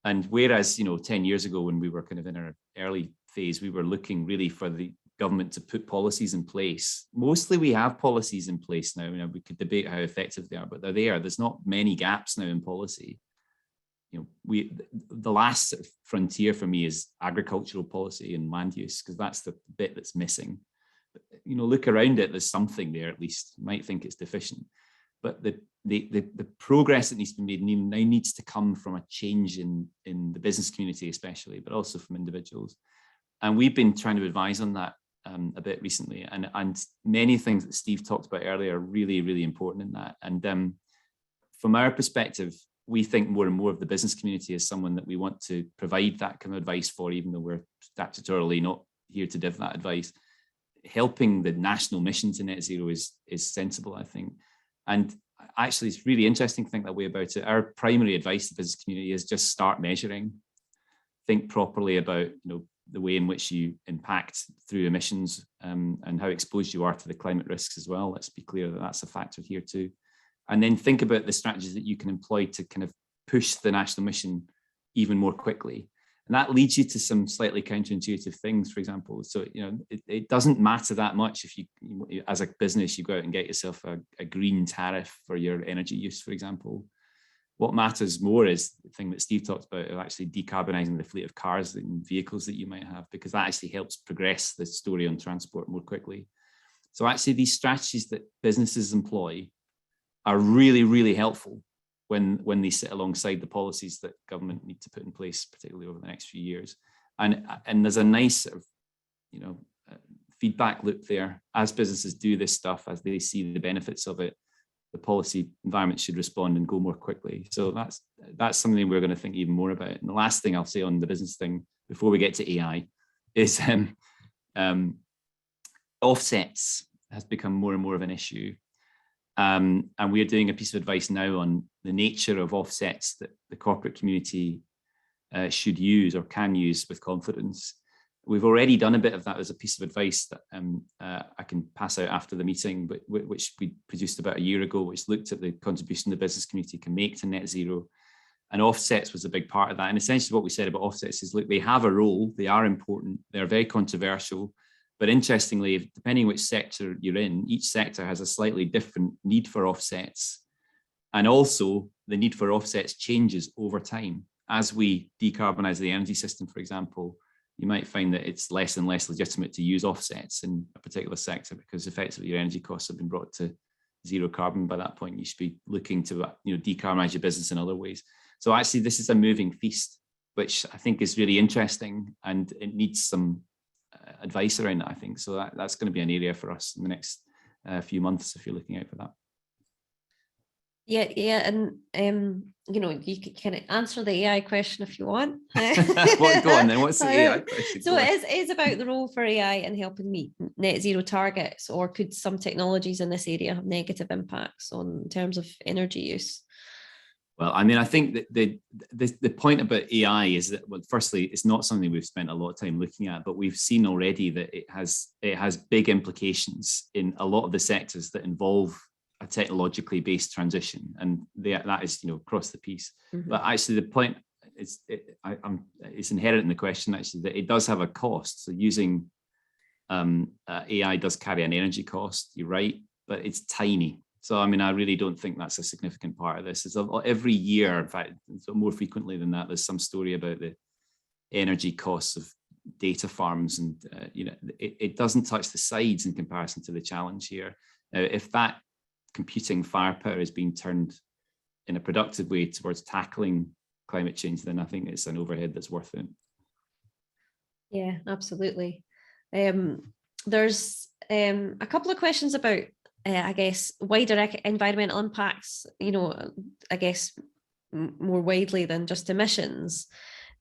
And whereas 10 years ago, when we were kind of in our early phase, we were looking really for the government to put policies in place. Mostly we have policies in place now. We could debate how effective they are, but they're there. There's not many gaps now in policy. The last frontier for me is agricultural policy and land use, because that's the bit that's missing. But, look around it, there's something there at least. You might think it's deficient, but the progress that needs to be made now needs to come from a change in the business community especially, but also from individuals. And we've been trying to advise on that a bit recently, and many things that Steve talked about earlier are really, really important in that. And from our perspective, we think more and more of the business community as someone that we want to provide that kind of advice for, even though we're statutorily not here to give that advice. Helping the national mission to net zero is sensible, I think. And actually, it's really interesting to think that way about it. Our primary advice to the business community is just start measuring. Think properly about the way in which you impact through emissions and how exposed you are to the climate risks as well. Let's be clear that that's a factor here too. And then think about the strategies that you can employ to kind of push the national mission even more quickly. And that leads you to some slightly counterintuitive things, for example. So, it doesn't matter that much if you, as a business, you go out and get yourself a green tariff for your energy use, for example. What matters more is the thing that Steve talked about, of actually decarbonising the fleet of cars and vehicles that you might have, because that actually helps progress the story on transport more quickly. So actually these strategies that businesses employ are really, really helpful when they sit alongside the policies that government need to put in place, particularly over the next few years. And there's a nice sort of, feedback loop there. As businesses do this stuff, as they see the benefits of it, the policy environment should respond and go more quickly. So that's something we're going to think even more about. And the last thing I'll say on the business thing before we get to AI is offsets has become more and more of an issue. And we're doing a piece of advice now on the nature of offsets that the corporate community should use or can use with confidence. We've already done a bit of that as a piece of advice that I can pass out after the meeting, but which we produced about a year ago, which looked at the contribution the business community can make to net zero. And offsets was a big part of that. And essentially what we said about offsets is, look, they have a role, they are important, they're very controversial. But interestingly, depending which sector you're in, each sector has a slightly different need for offsets. And also the need for offsets changes over time. As we decarbonize the energy system, for example, you might find that it's less and less legitimate to use offsets in a particular sector because effectively your energy costs have been brought to zero carbon by that point. You should be looking to decarbonize your business in other ways. So actually, this is a moving feast, which I think is really interesting, and it needs some advice around that, I think. So that's going to be an area for us in the next few months, if you're looking out for that. Yeah, and you can kind of answer the AI question if you want. Well, go on then. What's the AI question? So it is about the role for AI in helping meet net zero targets, or could some technologies in this area have negative impacts in terms of energy use? Well, I mean, I think that the point about AI is that, well, firstly, it's not something we've spent a lot of time looking at, but we've seen already that it has big implications in a lot of the sectors that involve a technologically based transition, and that is across the piece. Mm-hmm. But actually, the point is it's inherent in the question actually that it does have a cost. So using AI does carry an energy cost. You're right, but it's tiny. So, I mean, I really don't think that's a significant part of this. It's every year, in fact, more frequently than that, there's some story about the energy costs of data farms, and it doesn't touch the sides in comparison to the challenge here. Now, if that computing firepower is being turned in a productive way towards tackling climate change, then I think it's an overhead that's worth it. Yeah, absolutely. There's a couple of questions about I guess wider environmental impacts, I guess more widely than just emissions.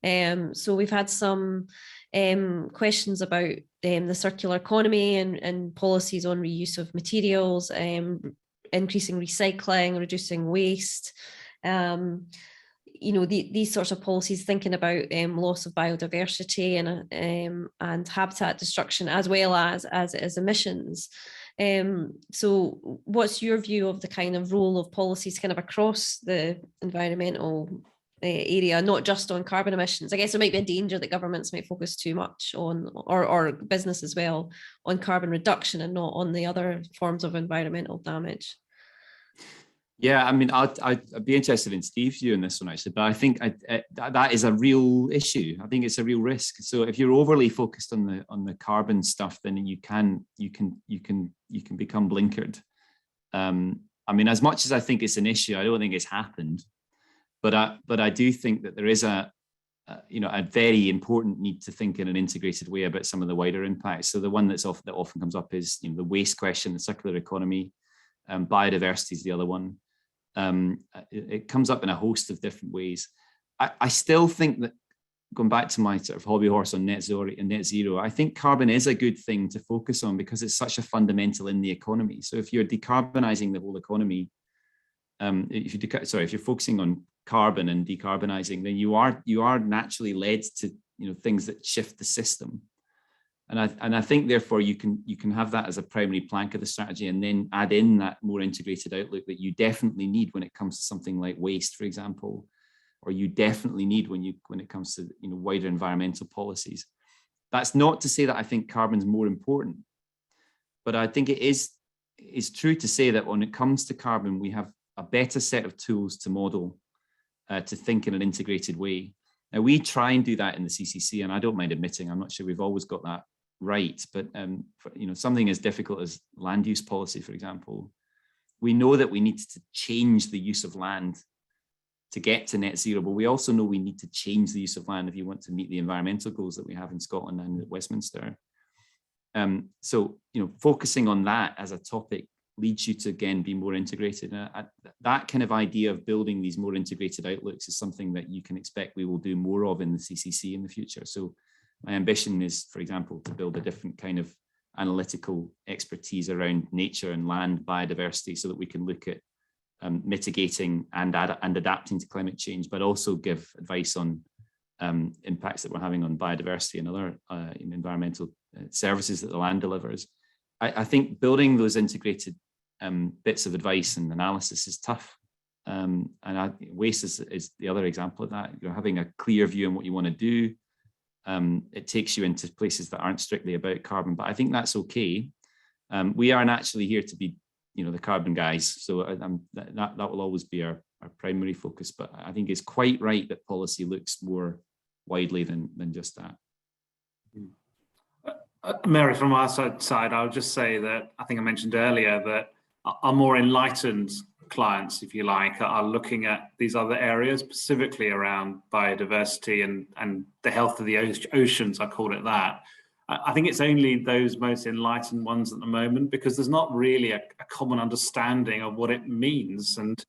So we've had some questions about the circular economy and policies on reuse of materials, increasing recycling, reducing waste. These sorts of policies, thinking about loss of biodiversity and habitat destruction, as well as emissions. So what's your view of the kind of role of policies kind of across the environmental area, not just on carbon emissions? I guess there might be a danger that governments might focus too much on, or business as well, on carbon reduction and not on the other forms of environmental damage. Yeah, I mean, I'd be interested in Steve's view on this one actually, but I think that is a real issue. I think it's a real risk. So if you're overly focused on the carbon stuff, then you can become blinkered. I mean, as much as I think it's an issue, I don't think it's happened, but I do think that there is a very important need to think in an integrated way about some of the wider impacts. So the one that often comes up is the waste question, the circular economy. Biodiversity is the other one. It comes up in a host of different ways. I still think that, going back to my sort of hobby horse on net zero, I think carbon is a good thing to focus on because it's such a fundamental in the economy. So if you're decarbonizing the whole economy, if you're focusing on carbon and decarbonizing, then you are naturally led to things that shift the system. And I think, therefore, you can have that as a primary plank of the strategy, and then add in that more integrated outlook that you definitely need when it comes to something like waste, for example, or you definitely need when it comes to wider environmental policies. That's not to say that I think carbon's more important, but I think it's true to say that when it comes to carbon, we have a better set of tools to model, to think in an integrated way. Now, we try and do that in the CCC, and I don't mind admitting I'm not sure we've always got that right, but something as difficult as land use policy, for example, we know that we need to change the use of land to get to net zero, but we also know we need to change the use of land if you want to meet the environmental goals that we have in Scotland and at Westminster. So focusing on that as a topic leads you to, again, be more integrated. That kind of idea of building these more integrated outlooks is something that you can expect we will do more of in the CCC in the future. So my ambition is, for example, to build a different kind of analytical expertise around nature and land biodiversity so that we can look at mitigating and adapting to climate change, but also give advice on impacts that we're having on biodiversity and other environmental services that the land delivers. I think building those integrated bits of advice and analysis is tough. Waste is the other example of that. You're having a clear view on what you want to do. It takes you into places that aren't strictly about carbon, but I think that's okay. We aren't actually here to be, the carbon guys. So that will always be our primary focus. But I think it's quite right that policy looks more widely than just that. Mary, from our side, I would just say that I think I mentioned earlier that our more enlightened clients, if you like, are looking at these other areas, specifically around biodiversity and the health of the oceans, I call it that. I think it's only those most enlightened ones at the moment, because there's not really a common understanding of what it means. And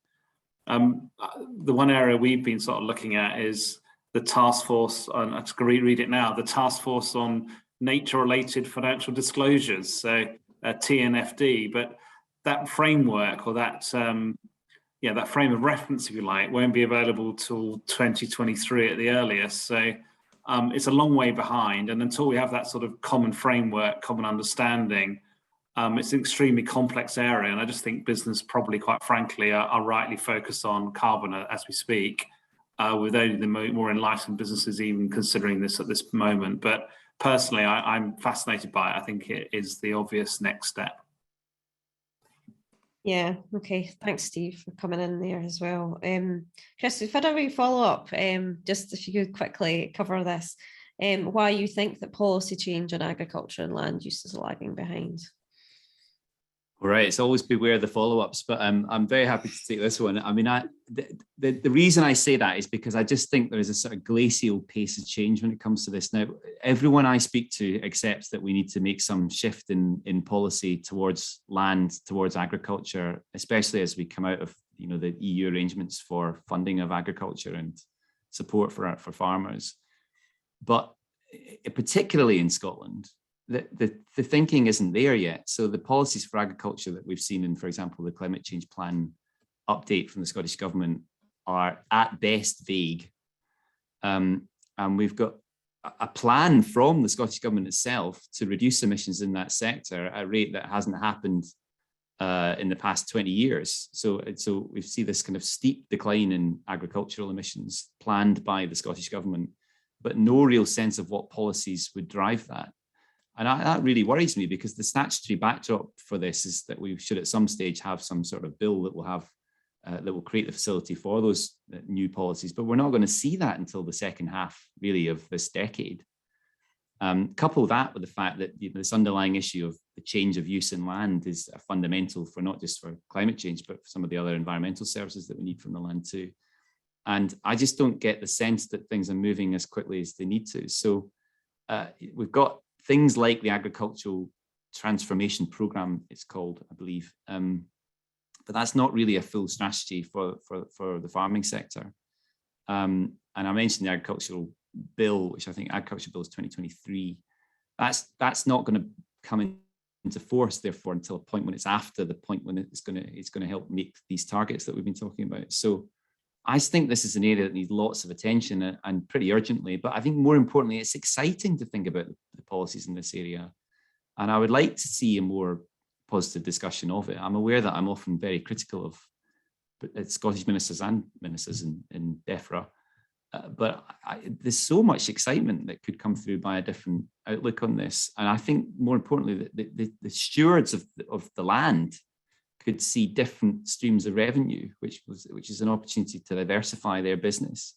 the one area we've been sort of looking at is the task force on, I just read it now, the task force on nature-related financial disclosures, so TNFD. But that framework, or that that frame of reference, if you like, won't be available till 2023 at the earliest. So it's a long way behind, and until we have that sort of common framework, common understanding, it's an extremely complex area. And I just think business probably, quite frankly, are rightly focused on carbon as we speak, with only the more enlightened businesses even considering this at this moment. But personally, I'm fascinated by it. I think it is the obvious next step. Yeah, okay. Thanks, Steve, for coming in there as well. Chris, if I had a wee follow-up, just if you could quickly cover this, why you think that policy change on agriculture and land use is lagging behind. All right, it's always beware the follow-ups, but I'm very happy to take this one. I mean, the reason I say that is because I just think there is a sort of glacial pace of change when it comes to this. Now, everyone I speak to accepts that we need to make some shift in policy towards land, towards agriculture, especially as we come out of the EU arrangements for funding of agriculture and support for farmers. But particularly in Scotland, the thinking isn't there yet. So the policies for agriculture that we've seen in, for example, the climate change plan update from the Scottish Government are at best vague. And we've got a plan from the Scottish Government itself to reduce emissions in that sector at a rate that hasn't happened in the past 20 years. So we see this kind of steep decline in agricultural emissions planned by the Scottish Government, but no real sense of what policies would drive that. And that really worries me, because the statutory backdrop for this is that we should at some stage have some sort of bill that will have that will create the facility for those new policies. But we're not going to see that until the second half, really, of this decade. Couple that with the fact that this underlying issue of the change of use in land is fundamental for not just for climate change, but for some of the other environmental services that we need from the land too. And I just don't get the sense that things are moving as quickly as they need to. So we've got things like the agricultural transformation program, it's called, I believe, but that's not really a full strategy for the farming sector. And I mentioned the agricultural bill, which I think agriculture bill is 2023. That's not going to come into force, therefore, until a point when it's after the point when it's going to help make these targets that we've been talking about. So I think this is an area that needs lots of attention and pretty urgently. But I think more importantly, it's exciting to think about the policies in this area. And I would like to see a more positive discussion of it. I'm aware that I'm often very critical of Scottish ministers and ministers in DEFRA. But there's so much excitement that could come through by a different outlook on this. And I think more importantly, that the stewards of the land could see different streams of revenue, which is an opportunity to diversify their business.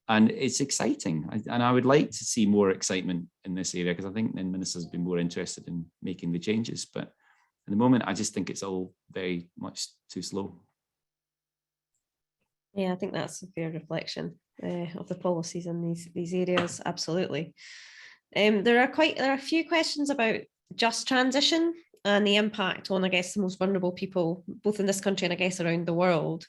And it's exciting. And I would like to see more excitement in this area, because I think then ministers have been more interested in making the changes. But at the moment, I just think it's all very much too slow. Yeah, I think that's a fair reflection of the policies in these areas. Absolutely. There are a few questions about just transition and the impact on, I guess, the most vulnerable people, both in this country and I guess around the world.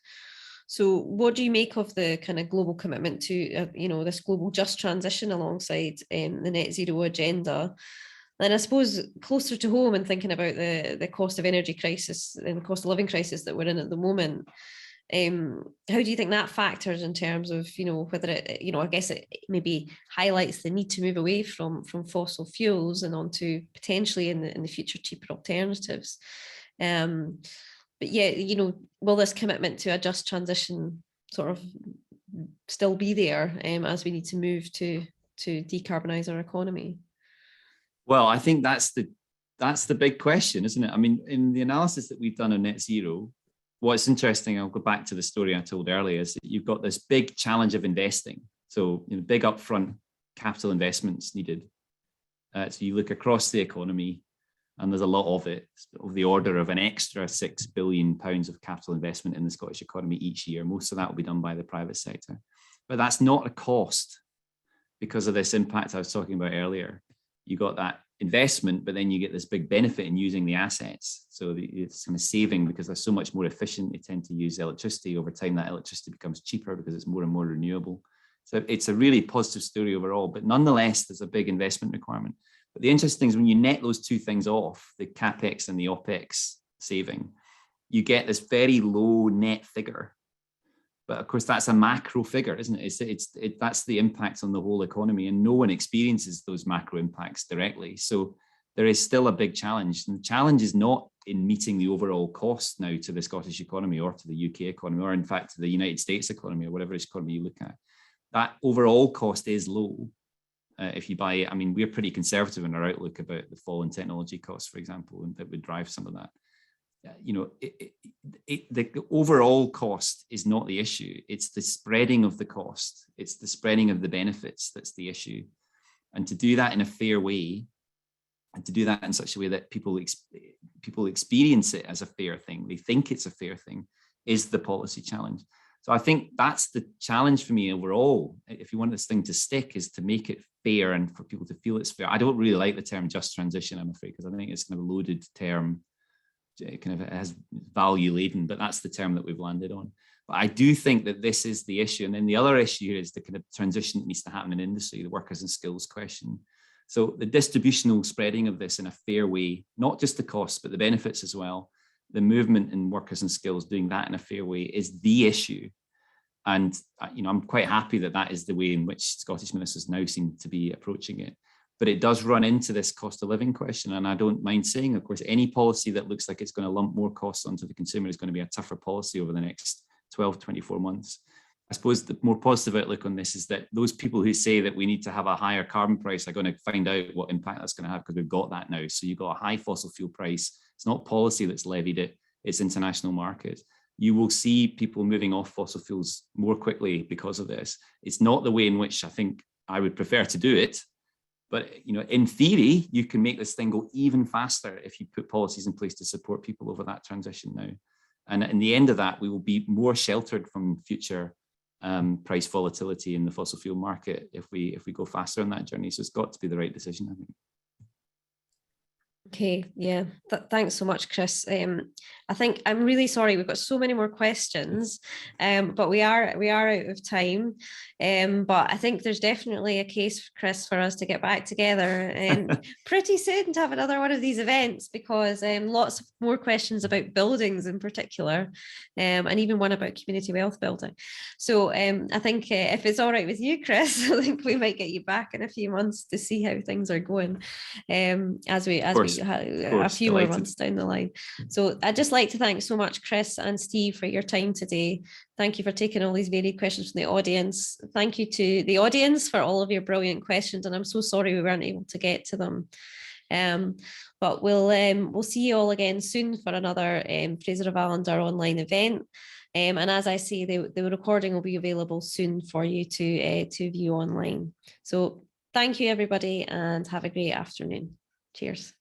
So what do you make of the kind of global commitment to, this global just transition alongside the net zero agenda? And I suppose closer to home and thinking about the cost of energy crisis and the cost of living crisis that we're in at the moment, how do you think that factors in terms of, whether it, I guess it maybe highlights the need to move away from fossil fuels and onto potentially in the future cheaper alternatives. But yeah, will this commitment to a just transition sort of still be there as we need to move to decarbonise our economy? Well, I think that's the big question, isn't it? I mean, in the analysis that we've done on net zero, what's interesting, I'll go back to the story I told earlier, is that you've got this big challenge of investing. So big upfront capital investments needed. So you look across the economy, and there's a lot of it, of the order of an extra £6 billion of capital investment in the Scottish economy each year. Most of that will be done by the private sector. But that's not a cost because of this impact I was talking about earlier. You got that investment, but then you get this big benefit in using the assets. So it's kind of saving because they're so much more efficient. They tend to use electricity. Over time, that electricity becomes cheaper because it's more and more renewable. So it's a really positive story overall, but nonetheless, there's a big investment requirement. But the interesting thing is when you net those two things off, the CapEx and the OpEx saving, you get this very low net figure. But of course, that's a macro figure, isn't it? That's the impact on the whole economy, and no one experiences those macro impacts directly. So there is still a big challenge. And the challenge is not in meeting the overall cost now to the Scottish economy or to the UK economy, or in fact to the United States economy or whatever economy you look at. That overall cost is low. If you buy it, I mean, we're pretty conservative in our outlook about the fall in technology costs, for example, and that would drive some of that. You know, the overall cost is not the issue. It's the spreading of the cost. It's the spreading of the benefits that's the issue. And to do that in a fair way, and to do that in such a way that people experience it as a fair thing, they think it's a fair thing, is the policy challenge. So I think that's the challenge for me overall. If you want this thing to stick, is to make it fair and for people to feel it's fair. I don't really like the term just transition, I'm afraid, because I think it's kind of a loaded term. It kind of has value laden, but that's the term that we've landed on. But I do think that this is the issue. And then the other issue is the kind of transition that needs to happen in industry, the workers and skills question. So the distributional spreading of this in a fair way, not just the costs, but the benefits as well. The movement in workers and skills, doing that in a fair way is the issue. And you know, I'm quite happy that that is the way in which Scottish ministers now seem to be approaching it. But it does run into this cost of living question. And I don't mind saying, of course, any policy that looks like it's going to lump more costs onto the consumer is going to be a tougher policy over the next 12, 24 months. I suppose the more positive outlook on this is that those people who say that we need to have a higher carbon price are going to find out what impact that's going to have, because we've got that now. So you've got a high fossil fuel price. It's not policy that's levied it, it's international market. You will see people moving off fossil fuels more quickly because of this. It's not the way in which I think I would prefer to do it. But you know, in theory, you can make this thing go even faster if you put policies in place to support people over that transition now. And in the end of that, we will be more sheltered from future price volatility in the fossil fuel market if we go faster on that journey. So it's got to be the right decision, I think. Okay, yeah, thanks so much, Chris. I think I'm really sorry we've got so many more questions, but we are out of time. But I think there's definitely a case, Chris, for us to get back together and pretty soon to have another one of these events, because lots of more questions about buildings in particular, and even one about community wealth building. So I think if it's all right with you, Chris, I think we might get you back in a few months to see how things are going, as we a few more months down the line. So I'd just like to thank so much Chris and Steve for your time today. Thank you for taking all these varied questions from the audience. Thank you to the audience for all of your brilliant questions, and I'm so sorry we weren't able to get to them. But we'll see you all again soon for another Fraser of Allender online event. And as I say, the recording will be available soon for you to view online. So thank you, everybody, and have a great afternoon. Cheers.